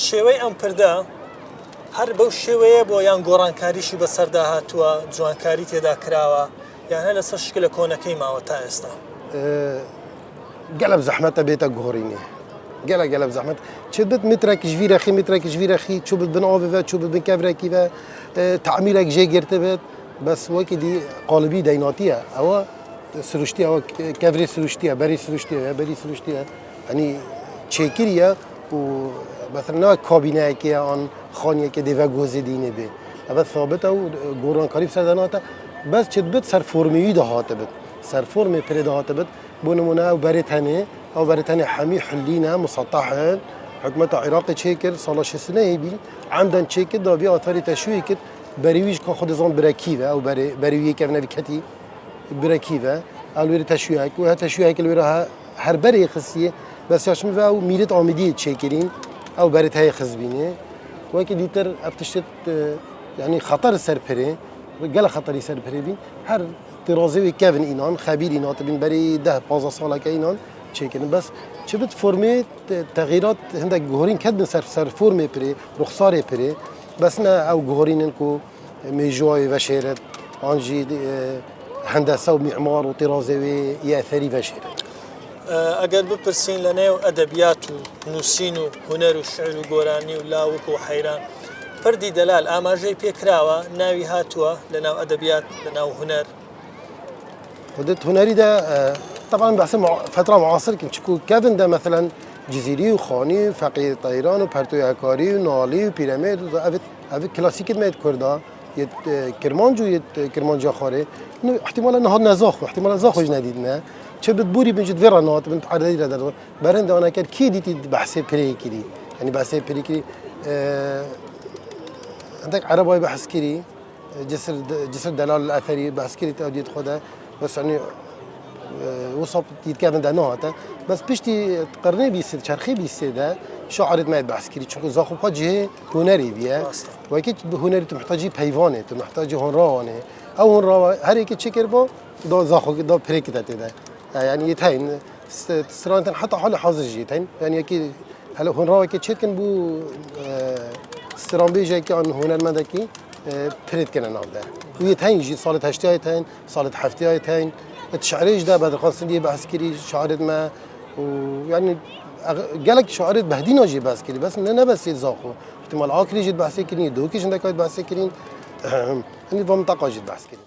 شێوەی ئەم پردە هەر بەو شێوەیە بۆ یان گۆڕانکاریشی بەسەردا هاتووە جوانکاری تێدا کراوە یان هەر لەسەر شکلە کۆنەکەی ماوە تا ئێستا گەلە زەحمەتە بێتە گۆڕینێ گەلە زەحمەت چ بت مترێک ژویرەخی چوو بت بن ئاوێ چوو بت بن کەڤرێکی بە تعمیرێک جێ گرتە بێت بەس وەکی دی قالبی دەیناتیە ئەوە سروشتی ئەوە کەڤرێ سروشتیە بەری سروشتیە هەنی چێکریە و مثلا کابینەیەکی ئەان خانیەکە دێڤە گۆزێ دینێ بێ ئەبە ثابتە و گۆڕانکاری بسەرداناتە بەس چ بت سەرفۆرمەوی داهاتە بێت سەرفۆرمێ پرێ داهاتە بێت بۆ نمونە ئەو بەرێت هەنێ ئەو بەرێت هەنێ هەمی حلینە مسەطحن حکومەتە عێراقی چێ کرد ساڵە 6 بی عەمدەن چێ کرد داوی ئاتاری تەشویع کرد بەریویش کە خۆدەزان برەکیڤە ئەو بەریویەکە نەویکەتی برەکیڤە ئەو لێرە تەشویعک و هە تەشویعک لێرە هەر بەرێ خستیە بەس یاشمڤە ئەو میرت ئامێدیە چێکرین ئەو بەرێت هەیە خزبینێ وەکی دیتر ئەف تشت یعنی خەتەر سەرپرێ گەلە خەتەری سەرپرێ بین هەر ترازوی کەڤن ئینان خەبیر ئیناتە بین بەری 10-15 ساڵەکە ئینان چێکردن بەس چ بت فۆرمێ تەغیرات هەندێک گۆڕین کردن سەر فۆرمێ پرێ ڕوخسارێ پرێ بەس نە ئەو گۆڕینن و مێژوای ڤەشێرت ئانجی هەندەسە و میعمار و تیرازەوێ یەثەری ڤەشێرت ئەگەر بپرسین لە نێو ئەدەبیات و نووسین و هونەر و شعر و گۆرانی و لاوک و حەیران پردی دەلال ئاماژەی پێکراوە ناوی هاتووە لە ناو ئەدەبیات لە ناو هونەر ودت هنري ده طبعا بحث فتره معاصر كنت شكو كافن ده مثلا جزيري وخاني فقيه طيران وبرتو عكاري ونالي وبيراميد افت كلاسيك ميد كردا يت كرمانجو يت كرمانجا خاري انه احتمالا نهار نزاخ احتمالا زاخ جديدنا چه بتبوري بنجد فيرانات بنت عددي ده برند انا كان كي دي بحث بري كدي يعني بحث بري كدي عندك عربي بحث كدي جسر دلال الاثري بحث كدي توديت خدها بس يعني وصف يتكلم ده نوعته بس بيشتي قرني بيصير شرخي بيصير ده شعرت ما يبحث كذي شو زاخو بقى هنري بيا وأكيد هنري تحتاجي بيفانه تحتاجي هنراوانه أو هنراو هر يك تشكر بو ده زاخو ده بريك ده يعني يتهين سرانتن حتى حال حاضر جيتين يعني أكيد هلا هنراو أكيد شيء كان بو سران بيجي كان هنر مدكي بريد كنا نعمله ويتهين جي صالة هشتي يتهين صالة حفتي يتهين التشعريج ده بعد الخاصين دي بعسكري شعرت ما ويعني قالك شعرت بهدينا جي بعسكري بس إننا بس يتزاقوا احتمال عاكري جيت بعسكرين دوكيش عندك بعسكرين يعني بمنطقة جيت بعسكرين